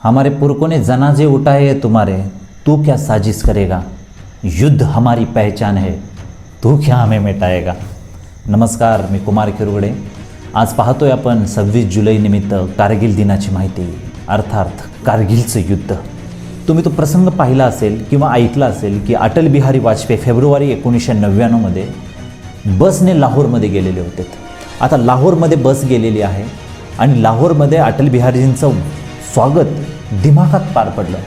हमारे पुरखों ने जनाजे उठाए हैं तुम्हारे, तू क्या साजिश करेगा, युद्ध हमारी पहचान है, तू क्या हमें मिटाएगा. नमस्कार, मी कुमार किरवडे. आज पाहतोय आपण 26 जुलै निमित्त कारगिल दिनाची माहिती, अर्थात कारगिलचं युद्ध. तुम्ही तो प्रसंग पाहिला असेल किंवा ऐकला असेल की अटल बिहारी वाजपेयी फेब्रुवारी 1999मध्ये बसने लाहोरमध्ये गेलेले होते. आता लाहोरमध्ये बस गेलेली आहे आणि लाहोरमध्ये अटल बिहारींचं स्वागत दिमाखात पार पडलं.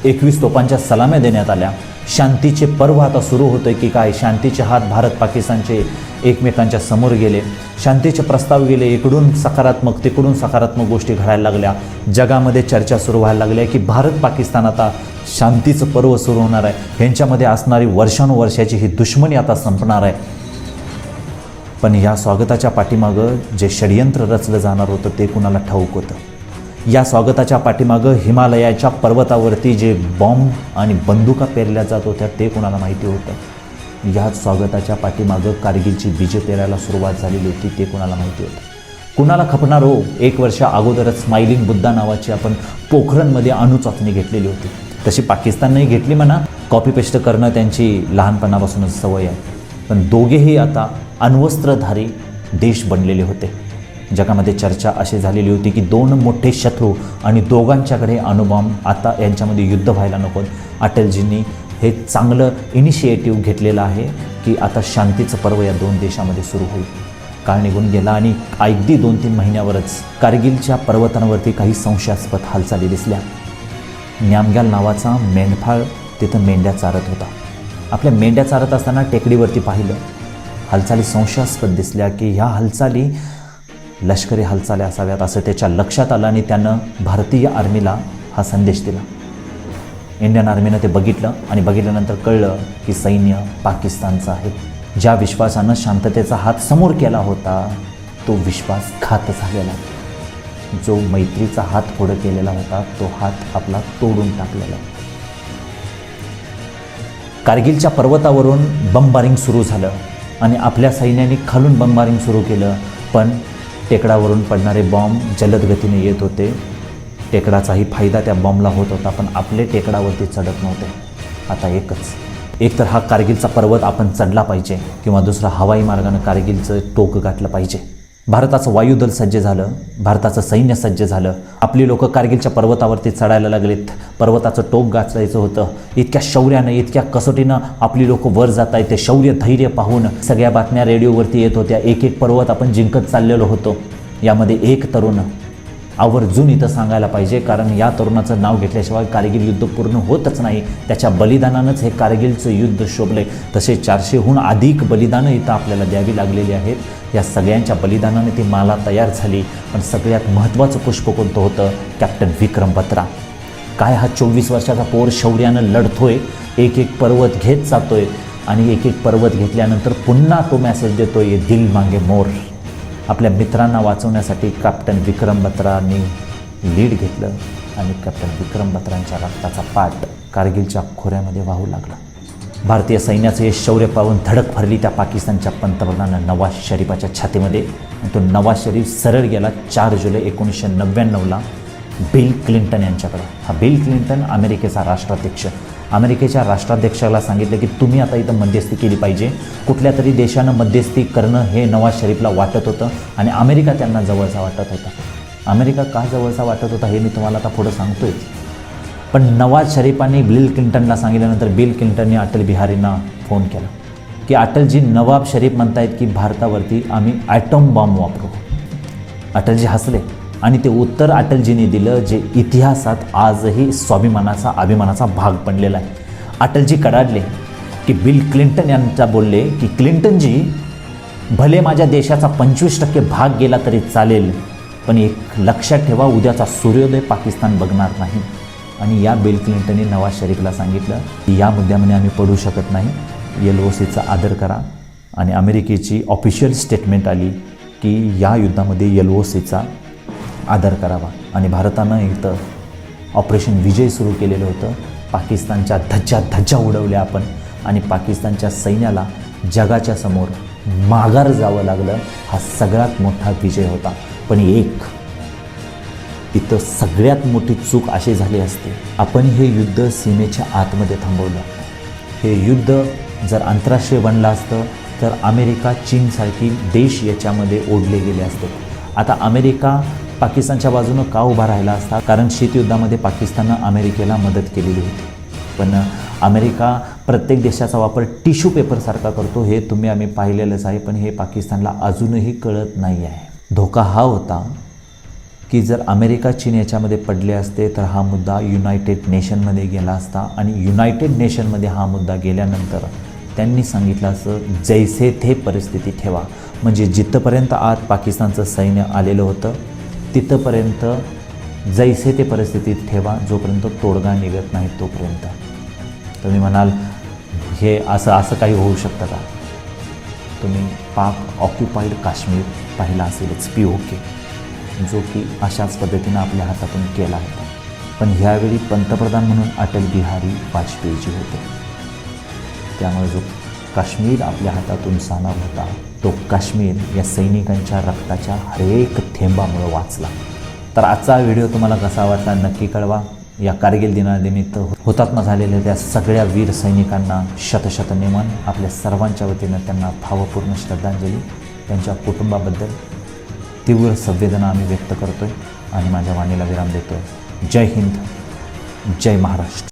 21 तोफांच्या सलाम्या देण्यात आल्या. शांतीचे पर्व आता सुरू होतं की काय. शांतीचे हात भारत पाकिस्तानचे एकमेकांच्या समोर गेले. शांतीचे प्रस्ताव गेले. इकडून सकारात्मक तिकडून सकारात्मक गोष्टी घडायला लागल्या. जगामध्ये चर्चा सुरू व्हायला लागल्या की भारत पाकिस्तान आता शांतीचं पर्व सुरू होणार आहे. ह्यांच्यामध्ये असणारी वर्षानुवर्षाची ही दुश्मनी आता संपणार आहे. पण या स्वागताच्या पाठीमागं जे षडयंत्र रचलं जाणार होतं ते कुणाला ठाऊक होतं. या स्वागताच्या पाठीमागं हिमालयाच्या पर्वतावरती जे बॉम्ब आणि बंदुका पेरल्या जात होत्या ते कुणाला माहिती होतं. या स्वागताच्या पाठीमागं कारगिलची बीजे पेरायला सुरुवात झालेली होती ते कुणाला माहिती होतं. कुणाला खपणार हो. 1 वर्ष अगोदरच स्माइलिंग बुद्धा नावाची आपण पोखरणमध्ये अणु चाचणी घेतलेली होती. तशी पाकिस्तानने घेतली म्हणा. कॉपी पेस्ट करणं त्यांची लहानपणापासूनच सवय आहे. पण दोघेही आता अण्वस्त्रधारी देश बनलेले होते. जगामध्ये चर्चा अशी झालेली होती की 2 मोठे शत्रू आणि दोघांच्याकडे अणुबॉम्ब. आता यांच्यामध्ये युद्ध व्हायला नको. अटलजींनी हे चांगलं इनिशिएटिव्ह घेतलेलं आहे की आता शांतीचं पर्व या 2 देशामध्ये सुरू होईल. काळ निघून गेला आणि अगदी 2-3 महिन्यावरच कारगिलच्या पर्वतांवरती काही संशयास्पद हालचाली दिसल्या. न्यामग्याल नावाचा मेंढपाळ तिथं मेंढ्या चारत होता. आपल्या मेंढ्या चारत असताना टेकडीवरती पाहिलं. हालचाली संशयास्पद दिसल्या की ह्या हालचाली लष्करी हालचाली असाव्यात असं त्याच्या लक्षात आलं आणि त्यानं भारतीय आर्मीला हा संदेश दिला. इंडियन आर्मीनं ते बघितलं आणि बघितल्यानंतर कळलं की सैन्य पाकिस्तानचं आहे. ज्या विश्वासानं शांततेचा हात समोर केला होता तो विश्वास घात झालेला. जो मैत्रीचा हात पुढं केलेला होता तो हात आपला तोडून टाकलेला. कारगिलच्या पर्वतावरून बमबारिंग सुरू झालं आणि आपल्या सैन्याने खालून बमबारिंग सुरू केलं. पण टेकडावरून पडणारे बॉम्ब जलद गतीने येत होते. टेकडाचाही फायदा त्या बॉम्बला होत होता. पण आपले टेकडावरती चढत नव्हते. आता एक तर हा कारगिलचा पर्वत आपण चढला पाहिजे किंवा दुसरा हवाई मार्गानं कारगिलचं टोक गाठलं पाहिजे. भारताचं वायुदल सज्ज झालं. भारताचं सैन्य सज्ज झालं. आपली लोकं कारगिलच्या पर्वतावरती चढायला लागलेत. पर्वताचं टोक गाचायचं होतं. इतक्या शौर्यानं इतक्या कसोटीनं आपली लोकं वर जात आहेत. ते शौर्य धैर्य पाहून सगळ्या बातम्या रेडिओवरती येत होत्या. एक पर्वत आपण जिंकत चाललेलो होतो. यामध्ये एक तरुण आवर्जून इथं सांगायला पाहिजे, कारण या तरुणाचं नाव घेतल्याशिवाय कारगिल युद्ध पूर्ण होतच नाही. त्याच्या बलिदानानंच हे कारगिलचं युद्ध शोभले. तसे 400हून अधिक बलिदानं इथं आपल्याला द्यावी लागलेली आहेत. या सगळ्यांच्या बलिदानाने ती माला तयार झाली. पण सगळ्यात महत्त्वाचं पुष्प कोणतं होतं? कॅप्टन विक्रम बत्रा. काय हा 24 वर्षाचा पोर शौर्यानं लढतोय. एक पर्वत घेत जातोय आणि एक पर्वत घेतल्यानंतर पुन्हा तो मेसेज देतोय, दिल मांगे मोर. आपल्या मित्रांना वाचवण्यासाठी कॅप्टन विक्रम बत्रांनी लीड घेतलं आणि कॅप्टन विक्रम बत्रांच्या रक्ताचा पाट कारगिलच्या खोऱ्यामध्ये वाहू लागला. भारतीय सैन्याचं हे शौर्य पाहून धडक भरली त्या पाकिस्तानच्या पंतप्रधान नवाज शरीफाच्या छातीमध्ये. तो नवाज शरीफ सरळ गेला 4 जुलै 1999ला बिल क्लिंटन यांच्याकडं. हा बिल क्लिंटन अमेरिकेचा राष्ट्राध्यक्ष. अमेरिकेच्या राष्ट्राध्यक्षाला सांगितलं की तुम्ही आता इथं मध्यस्थी केली पाहिजे. कुठल्या तरी देशानं मध्यस्थी करणं हे नवाज शरीफला वाटत होतं आणि अमेरिका त्यांना जवळचा वाटत होता. अमेरिका का जवळचा वाटत होता हे मी तुम्हाला आता पुढं सांगतोय. पण नवाज शरीफांनी बिल क्लिंटनला सांगितल्यानंतर बिल क्लिंटनने अटल बिहारींना फोन केला की अटलजी, नवाब शरीफ म्हणतायत की भारतावरती आम्ही ॲटॉम बॉम्ब वापरू. अटलजी हसले आणि ते उत्तर अटलजींनी दिलं जे इतिहासात आजही स्वाभिमानाचा अभिमानाचा भाग बनलेला आहे. अटलजी कडाडले की बिल क्लिंटन यांचा बोलले की क्लिंटनजी, भले माझ्या देशाचा 25% भाग गेला तरी चालेल, पण एक लक्षात ठेवा, उद्याचा सूर्योदय पाकिस्तान बघणार नाही. आणि या बिल क्लिंटनने नवाज शरीफला सांगितलं की या मुद्द्यामध्ये आम्ही पडू शकत नाही. LOCचा आदर करा. आणि अमेरिकेची ऑफिशियल स्टेटमेंट आली की या युद्धामध्ये LOCचा आदर करावा. आणि भारतानं इथं ऑपरेशन विजय सुरू केलेलं होतं. पाकिस्तानच्या धज्जा उडवल्या आपण आणि पाकिस्तानच्या सैन्याला जगाच्या समोर माघार जावं लागलं. हा सगळ्यात मोठा विजय होता. पण तिथं सगळ्यात मोठी चूक अशी झाली असते, आपण हे युद्ध सीमेच्या आतमध्ये थांबवलं. हे युद्ध जर आंतरराष्ट्रीय बनलं असतं तर अमेरिका, चीनसारखी देश याच्यामध्ये ओढले गेले असते. आता अमेरिका पाकिस्तानच्या बाजूनं का उभा राहिला असता? कारण शीतयुद्धामध्ये पाकिस्ताननं अमेरिकेला मदत केलेली होती. पण अमेरिका प्रत्येक देशाचा वापर टिश्यू पेपरसारखा करतो, हे आम्ही पाहिलेलंच आहे. पण हे पाकिस्तानला अजूनही कळत नाही आहे. धोका हा होता की जर अमेरिका, चीन याच्यामध्ये पडले असते तर हा मुद्दा युनायटेड नेशनमध्ये गेला असता आणि युनायटेड नेशनमध्ये हा मुद्दा गेल्यानंतर त्यांनी सांगितलं असं, जैसे थे परिस्थिती ठेवा. म्हणजे जिथंपर्यंत आत पाकिस्तानचं सैन्य आलेलं होतं तिथंपर्यंत जैसे ते परिस्थितीत ठेवा, जोपर्यंत तोडगा निघत नाही तोपर्यंत. तुम्ही म्हणाल हे असं काही होऊ शकतं का? तुम्ही पाक ऑक्युपाईड काश्मीर पाहिला असेलच, POK, जो की अशाच पद्धतीनं आपल्या हातातून केला होता. पण ह्यावेळी पंतप्रधान म्हणून अटल बिहारी वाजपेयीजी होते. त्यामुळे जो काश्मीर आपल्या हातातून जाणार होता तो काश्मीर या सैनिकांच्या रक्ताच्या हरेक थेंबामुळे वाचला. तर आजचा व्हिडिओ तुम्हाला कसा वाटला नक्की कळवा. या कारगिल दिनानिमित्त हुतात्मा झालेल्या त्या सगळ्या वीर सैनिकांना शतशत नमन. आपल्या सर्वांच्या वतीनं त्यांना भावपूर्ण श्रद्धांजली. त्यांच्या कुटुंबाबद्दल तीव्र संवेदना आम्ही व्यक्त करतोय आणि माझ्या वाणीला विराम देतोय. जय हिंद, जय महाराष्ट्र.